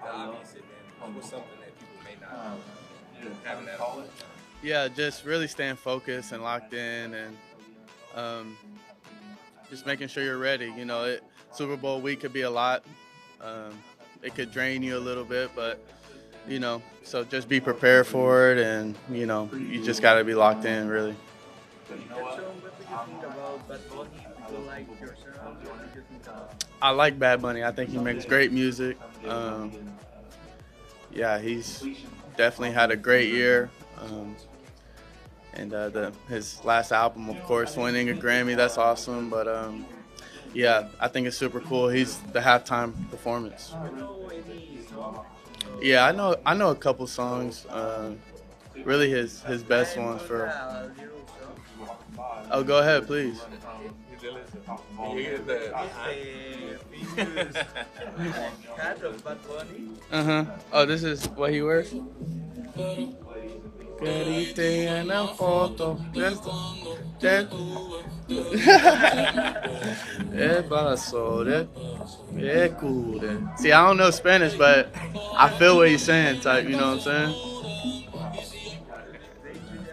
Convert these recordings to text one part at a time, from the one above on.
the obvious advantage? What's something that people may not having that? Yeah, just really staying focused and locked in, and um, just making sure you're ready. Super Bowl week could be a lot. Um, it could drain you a little bit, but so just be prepared for it, and you just got to be locked in, really. So, what do you think about Bad Bunny? Do you like yourself? What do you think about? I like Bad Bunny. I think he makes great music. Yeah, he's definitely had a great year. And his last album, of course, winning a Grammy, that's awesome. But yeah, I think it's super cool. He's the halftime performance. You know any song? Yeah, I know a couple songs. Really, his best I'm ones on for. a little song. Oh, go ahead, please. You hear the It's the famous hat of Bad Bunny. Oh, this is what he wears. Queriste en la foto. That. Es basura. Es cool. See, I don't know Spanish, but I feel what he's saying. Type, you know what I'm saying?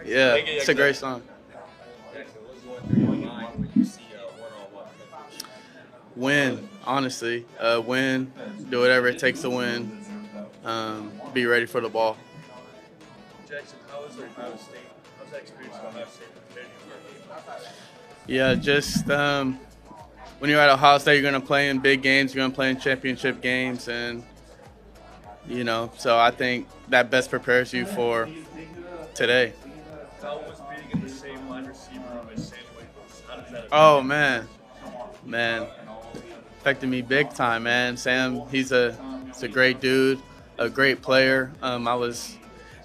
Yeah, it's a great song. Jackson, what's going through your mind when you see one-on-one coverage? Win, honestly. Win. Do whatever it takes to win. Be ready for the ball. Jackson, how was Ohio State? How's that experience at Ohio State preparing you for a game? Yeah, just when you're at Ohio State, you're going to play in big games. You're going to play in championship games. And, so I think that best prepares you for today. How was being in the same wide receiver room as Sam Wiggins? How does that affect Oh, man, affected me big time, man. Sam, he's a great dude, a great player.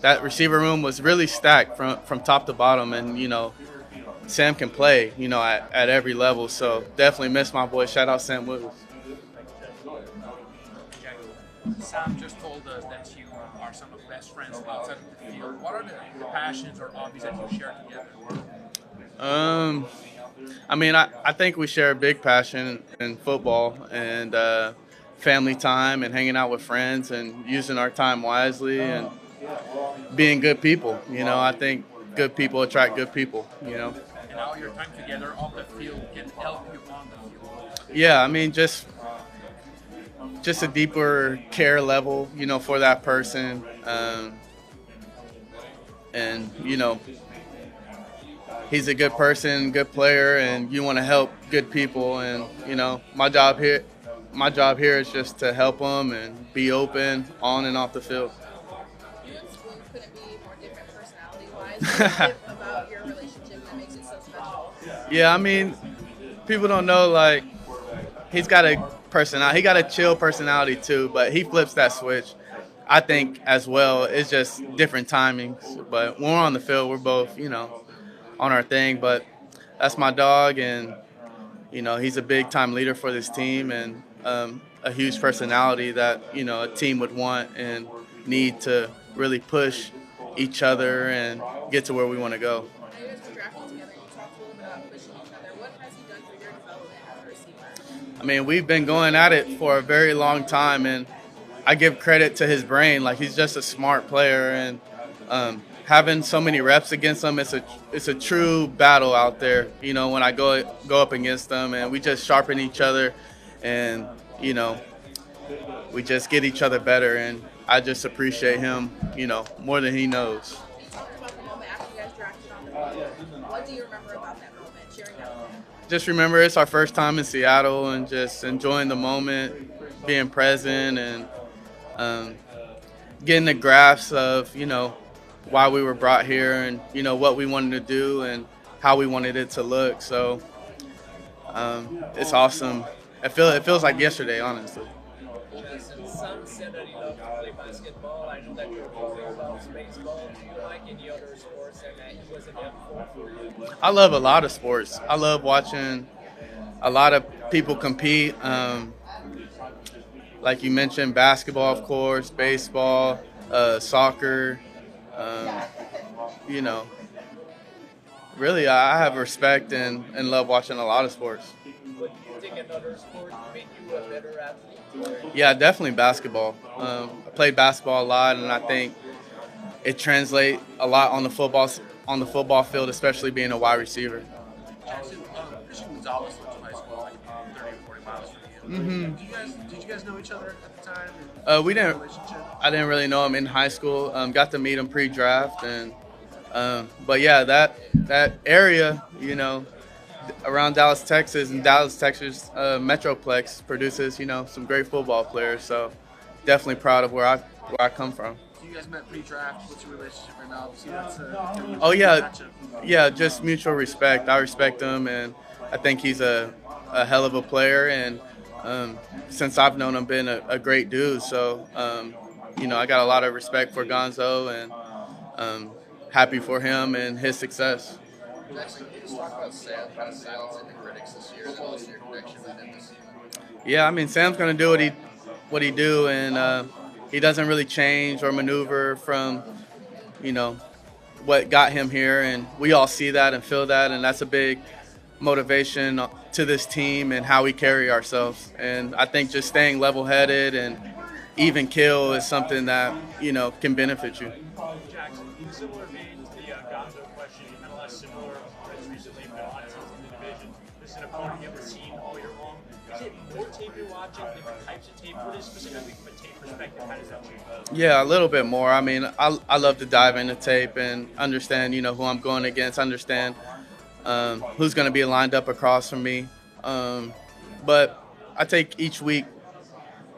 That receiver room was really stacked from top to bottom, and Sam can play, at every level. So definitely miss my boy. Shout out Sam Wiggins. Sam just told us that you are some of the best friends outside of the field. What are the passions or hobbies that you share together? I think we share a big passion in football and family time and hanging out with friends and using our time wisely and being good people. I think good people attract good people. And how your time together off the field can help you on the field. Yeah, just a deeper care level, for that person. And, he's a good person, good player, and you want to help good people. And, my job here is just to help them and be open on and off the field. You and Swoon couldn't be more different personality-wise. What is it about your relationship that makes it so special? Yeah, people don't know, like, he's got a personality. He got a chill personality too, but he flips that switch. I think as well. It's just different timings. But when we're on the field, we're both, on our thing. But that's my dog, and he's a big time leader for this team, and a huge personality that a team would want and need to really push each other and get to where we want to go. Now you guys were drafted together. You talked a little bit about pushing each other. What has he done for your development as a receiver? We've been going at it for a very long time, and I give credit to his brain. Like, he's just a smart player, and having so many reps against him, it's a true battle out there. When I go up against them, and we just sharpen each other, and we just get each other better. And I just appreciate him, more than he knows. You talked about the moment after you guys drafted on the field. What do you remember about that moment, sharing that moment? Just remember, it's our first time in Seattle, and just enjoying the moment, being present, and getting the grasp of why we were brought here, and what we wanted to do and how we wanted it to look. So it's awesome. It feels like yesterday, honestly. Jackson, Sam said that he loved to play basketball. I know that your brother loves baseball. Do you like any other sports and that he wasn't helpful for you? I love a lot of sports. I love watching a lot of people compete. Like you mentioned, basketball, of course, baseball, soccer. Really, I have respect and love watching a lot of sports. you think another sport made you a better athlete? Yeah, definitely basketball. I played basketball a lot, and I think it translates a lot on the football field, especially being a wide receiver. Jackson, Christian Gonzalez went to high school like 30 or 40 miles from you. Did you guys know each other at the time? We didn't. Relationship? I didn't really know him in high school. Got to meet him pre-draft, and but yeah, that area, around Dallas, Texas, and Dallas, Texas Metroplex produces, some great football players. So definitely proud of where I come from. So you guys met pre-draft. What's your relationship right now? Obviously, that's a Oh yeah, matchup. yeah, just mutual respect. I respect him, and I think he's a hell of a player. And since I've known him, been a great dude. So I got a lot of respect for Gonzo, and happy for him and his success. Jackson, can you just talk about Sam kind of silencing the critics this year and also your connection with him this season? Yeah, I mean, Sam's gonna do what he do, and he doesn't really change or maneuver from what got him here, and we all see that and feel that, and that's a big motivation to this team and how we carry ourselves. And I think just staying level-headed and even kill is something that can benefit you. Jackson, similar vein to the Gonzo question, you've had a lot of similar threats recently, but a lot of teams in the division. This is an opponent you haven't seen all year long. Is it more tape you're watching, different types of tape? What is specifically from a tape perspective? How does that change? Yeah, a little bit more. I mean, I love to dive into tape and understand, who I'm going against, understand who's going to be lined up across from me. But I take each week,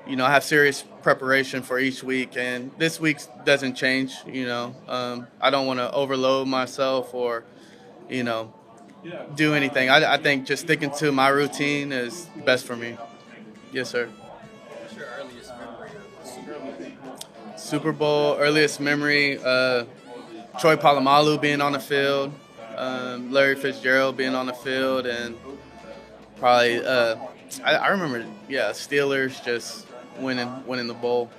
I have serious preparation for each week, and this week doesn't change. I don't want to overload myself or, do anything. I think just sticking to my routine is best for me. Yes, sir. What's your earliest memory of the Super Bowl? Super Bowl, earliest memory, Troy Polamalu being on the field, Larry Fitzgerald being on the field, and probably, I remember, Steelers just winning the bowl.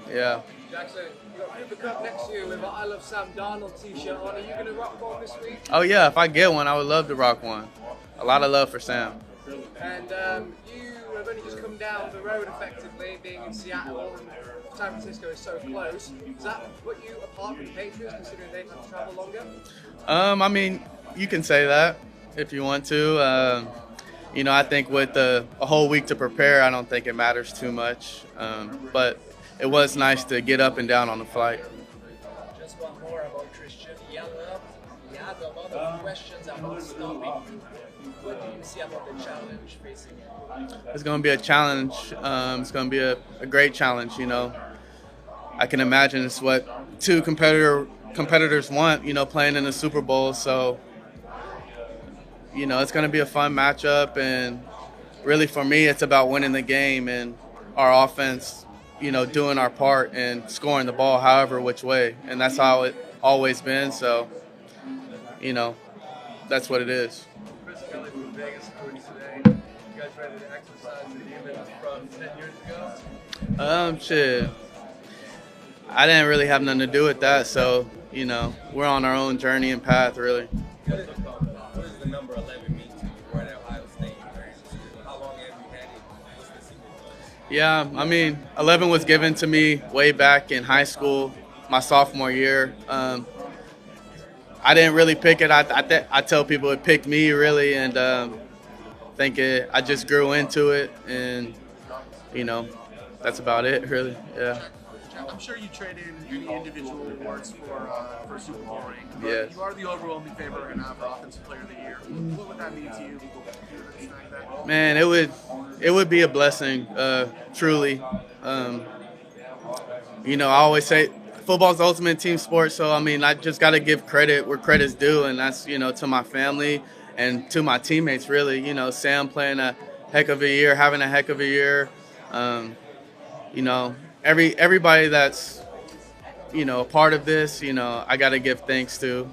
Yeah. Jackson, you've got Cooper Cup next to you with an I Love Sam Darnold t-shirt on. Are you going to rock one this week? Oh, yeah, if I get one, I would love to rock one. A lot of love for Sam. And you have only just come down the road effectively, being in Seattle, and San Francisco is so close. Does that put you apart from the Patriots, considering they've had to travel longer? I mean, you can say that if you want to. I think with a whole week to prepare, I don't think it matters too much. But it was nice to get up and down on the flight. Just one more about Christian. He had a lot of questions about stopping you. What do you see about the challenge facing you? It's going to be a challenge. It's going to be a great challenge. I can imagine it's what two competitors want. Playing in the Super Bowl. So, it's going to be a fun matchup, and really for me, it's about winning the game and our offense. Doing our part and scoring the ball however which way, and that's how it always been. So, that's what it is. Chris Kelly from Vegas joining today. You guys ready to exercise the demons from 10 years ago? Shit. I didn't really have nothing to do with that, so we're on our own journey and path, really. What does the number 11 mean to you? We're at Ohio State. How long have you had it? What's the secret? Yeah, I mean, 11 was given to me way back in high school, my sophomore year. I didn't really pick it. I tell people it picked me, really, and I just grew into it, and, that's about it, really, yeah. I'm sure you trade in any individual awards for Super Bowl ring, but Yes. you are the overwhelming favorite right now for Offensive Player of the Year. What would that mean to you? Man, it would be a blessing, truly. I always say football's the ultimate team sport, so I mean, I just got to give credit where credit's due, and that's to my family and to my teammates. Really, Sam playing a heck of a year, having a heck of a year. Everybody that's a part of this, I got to give thanks to.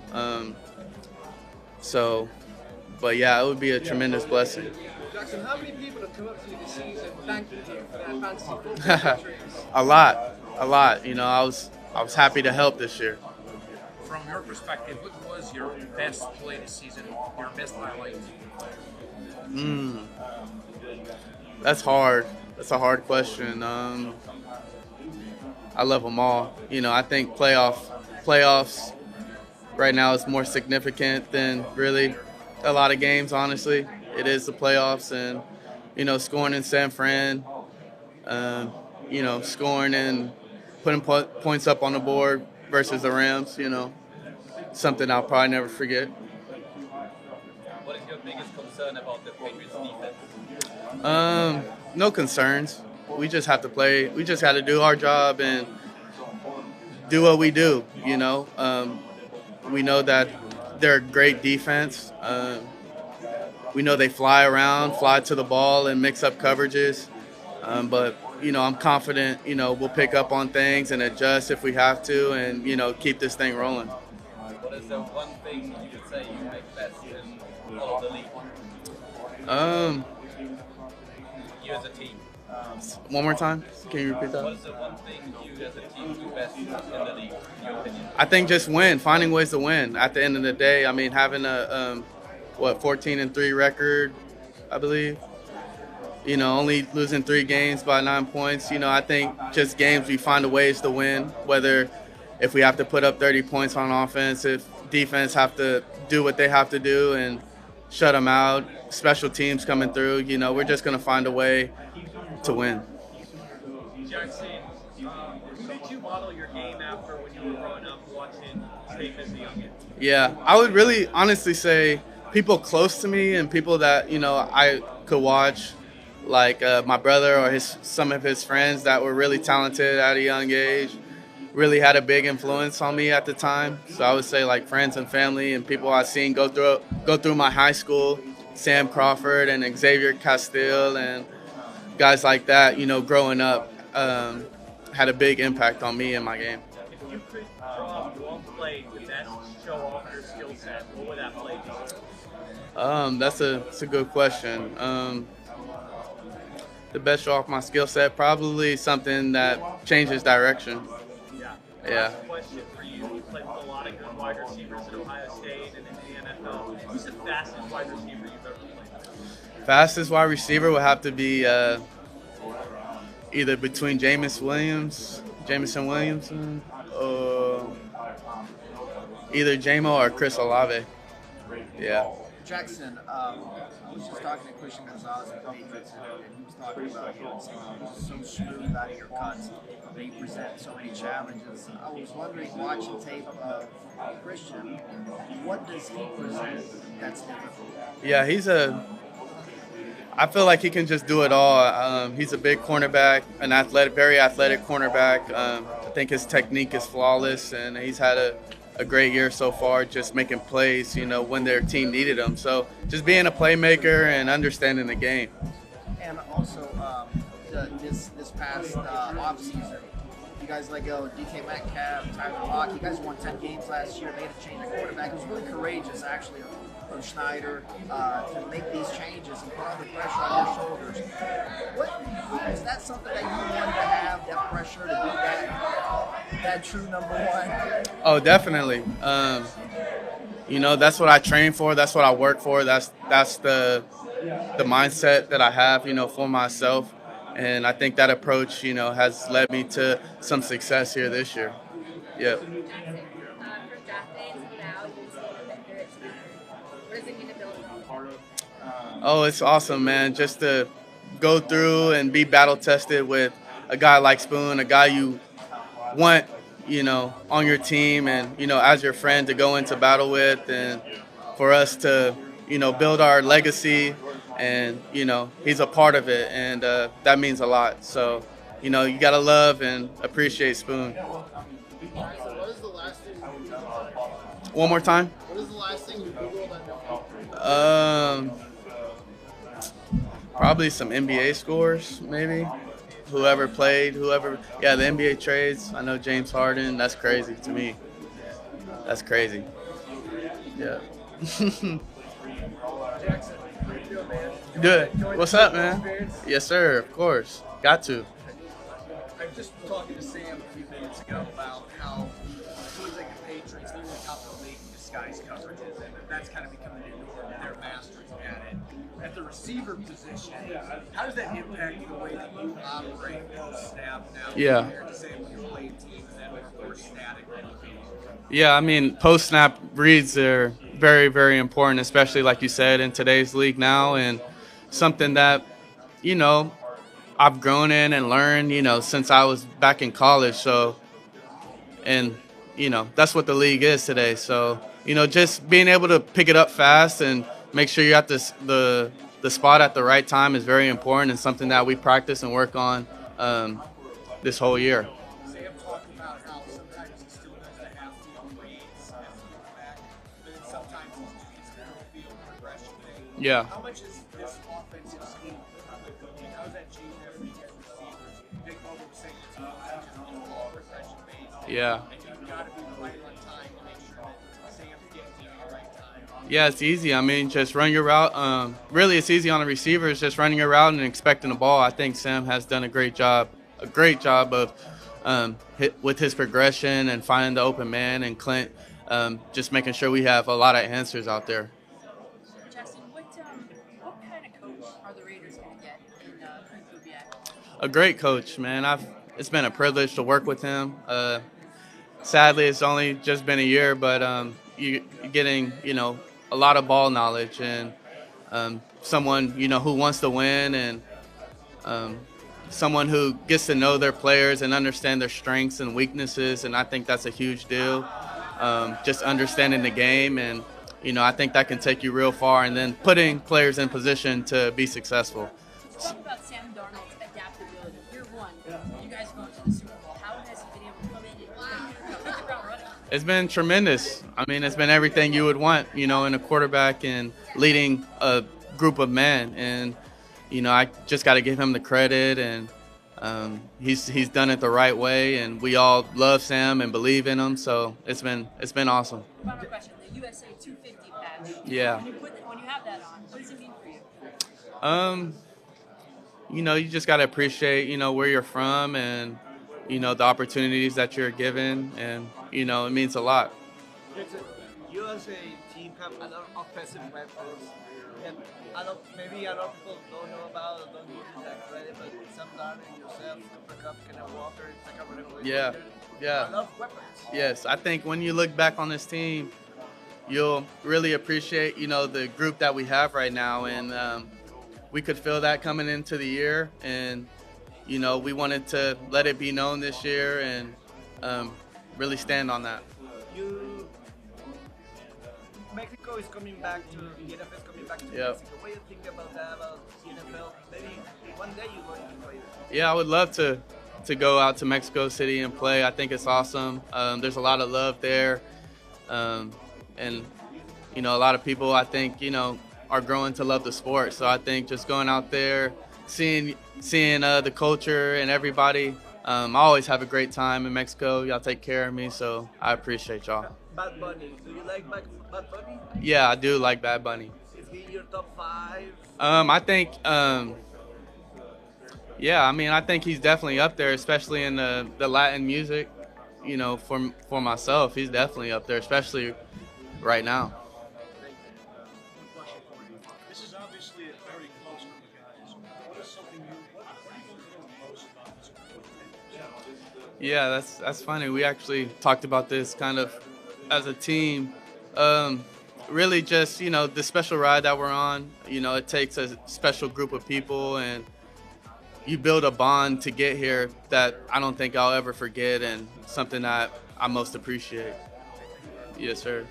But yeah, it would be a tremendous blessing. Jackson, how many people have come up to you this season thanking you for their fantasy football entries? A lot. I was happy to help this year. From your perspective, what was your best play this season, your best highlight? That's hard. That's a hard question. I love them all. I think playoffs right now is more significant than really a lot of games. Honestly, it is the playoffs, and scoring in San Fran, scoring and putting points up on the board versus the Rams. Something I'll probably never forget. What is your biggest concern about the Patriots defense? No concerns. We just have to play. We just got to do our job and do what we do. We know that they're a great defense. We know they fly around, fly to the ball, and mix up coverages. But I'm confident. We'll pick up on things and adjust if we have to, and keep this thing rolling. What is the one thing you would say you make best in all of the league? You as a team. One more time? Can you repeat that? What is the one thing you as a team do best in the league, in your opinion? I think just win, finding ways to win. At the end of the day, I mean, having a 14-3 record, I believe. Only losing 3 games by 9 points. I think just games we find ways to win. Whether if we have to put up 30 points on offense, if defense have to do what they have to do and shut them out, special teams coming through. We're just gonna find a way to win. Jackson, who did you model your game after when you were growing up watching tape as a youngin? Yeah, I would really honestly say people close to me and people that I could watch, like my brother or some of his friends that were really talented at a young age, really had a big influence on me at the time. So I would say like friends and family and people I've seen go through my high school, Sam Crawford and Xavier Castile and guys like that, growing up, had a big impact on me and my game. If you could draw one play to best show off your skill set, what would that play be? That's a good question. The best show off my skill set, probably something that changes direction. Yeah. Last question for you. You played with a lot of good wide receivers at Ohio State and in the NFL. Who's the fastest wide receiver you've ever played with? Fastest wide receiver would have to be either between Jameson Williamson, or either JMO or Chris Olave. Yeah. Jackson, I was just talking to Christian Gonzalez at the Patriots, and he was talking about you so smooth out of your cuts, that you present so many challenges. I was wondering, watching tape of Christian, what does he present that's difficult? Yeah, I feel like he can just do it all. He's a big cornerback, very athletic cornerback. I think his technique is flawless, and he's had a great year so far, just making plays, when their team needed him. So just being a playmaker and understanding the game. And also, this past offseason, you guys let go DK Metcalf, Tyler Lockett. You guys won 10 games last year. They had to change the quarterback. It was really courageous, actually, from Schneider to make these changes and put all the pressure on your shoulders. Is that something that you wanted to have, that pressure to be that true number one? Oh, definitely. That's what I train for. That's what I work for. That's the mindset that I have, for myself. And I think that approach, has led me to some success here this year. Yeah. From draft day to now, you've seen a vendor at Schneider. What is it going to build on? Oh, it's awesome, man. Just to go through and be battle tested with a guy like Spoon, a guy you want, on your team and, as your friend to go into battle with, and for us to, build our legacy. And, he's a part of it, and that means a lot. So, you got to love and appreciate Spoon. What is the last thing you Googled? One more time? What is the last thing you Googled on your phone? Probably some NBA scores, maybe. Whoever played, the NBA trades. I know James Harden. That's crazy to me. That's crazy. Yeah. Jackson, how you doing, man? Good. What's up, man? Yes, sir. Of course. Got to. I was just talking to Sam a few minutes ago about how it seems like the Patriots, they're the top of the league in disguise coverages, and that's kind of becoming a new norm, and they're masters at it. And at the receiver position, how does that impact the way that you operate post-snap now Yeah. compared to, say, when you're playing team and then more static? Yeah, I mean, post-snap reads are very, very important, especially like you said in today's league now, and something that, you know, I've grown in and learned, since I was back in college. So, and that's what the league is today. So, just being able to pick it up fast and make sure you're at the spot at the right time is very important, and something that we practice and work on this whole year. Sam talked about how sometimes he still does the half-field reads as a quarterback, but then sometimes he's doing the field progression thing. Yeah. How much is this offensive scheme? How does that change after you get receivers? Nick Bobo was saying it's just all progression based. Yeah. And you've got to be right on time to make sure that Sam's getting to you at the right time. Yeah, it's easy. I mean, just run your route. Really, it's easy on the receivers, just running your route and expecting the ball. I think Sam has done a great job of with his progression and finding the open man, and Clint just making sure we have a lot of answers out there. Justin, what kind of coach are the Raiders going to get in Kubiak? A great coach, man. It's been a privilege to work with him. Sadly, it's only just been a year, but you're getting, a lot of ball knowledge, and someone, who wants to win, and someone who gets to know their players and understand their strengths and weaknesses, and I think that's a huge deal. Just understanding the game, and I think that can take you real far, and then putting players in position to be successful. Talk about Sam Darnold's adaptability. Year one, you guys going to the Super Bowl. How has he been able to come in and hit the ground running? It's been tremendous. I mean, it's been everything you would want, in a quarterback and leading a group of men. And, I just got to give him the credit, and he's done it the right way, and we all love Sam and believe in him. So it's been awesome. Final question: the USA 250 patch. Yeah. When you have that on, what does it mean for you? You just got to appreciate, where you're from, and, the opportunities that you're given, and, it means a lot. You as a team have a lot of offensive weapons, and maybe a lot of people don't know about, don't give you that credit, but Sam Darnold, yourself, Cooper Cup, Kenneth Walker, it's like a revelation. Yeah. A lot of weapons. Yes, I think when you look back on this team, you'll really appreciate, the group that we have right now, and we could feel that coming into the year, and we wanted to let it be known this year, and really stand on that. Mexico is coming back to, the NFL is coming back to Yep. Mexico. What do you think about that, about the NFL? Maybe one day you're going to play there. Yeah, I would love to go out to Mexico City and play. I think it's awesome. There's a lot of love there, and a lot of people, I think, are growing to love the sport. So I think just going out there, seeing the culture and everybody. I always have a great time in Mexico. Y'all take care of me, so I appreciate y'all. Bad Bunny. Do you like Bad Bunny? Yeah, I do like Bad Bunny. Is he your top 5? I think, I think he's definitely up there, especially in the Latin music. For myself, he's definitely up there, especially right now. This is obviously a very close group of guys. What is something what do you know most about this group? Yeah, that's funny. We actually talked about this kind of as a team. Really just, the special ride that we're on, it takes a special group of people, and you build a bond to get here that I don't think I'll ever forget, and something that I most appreciate. Yes, sir.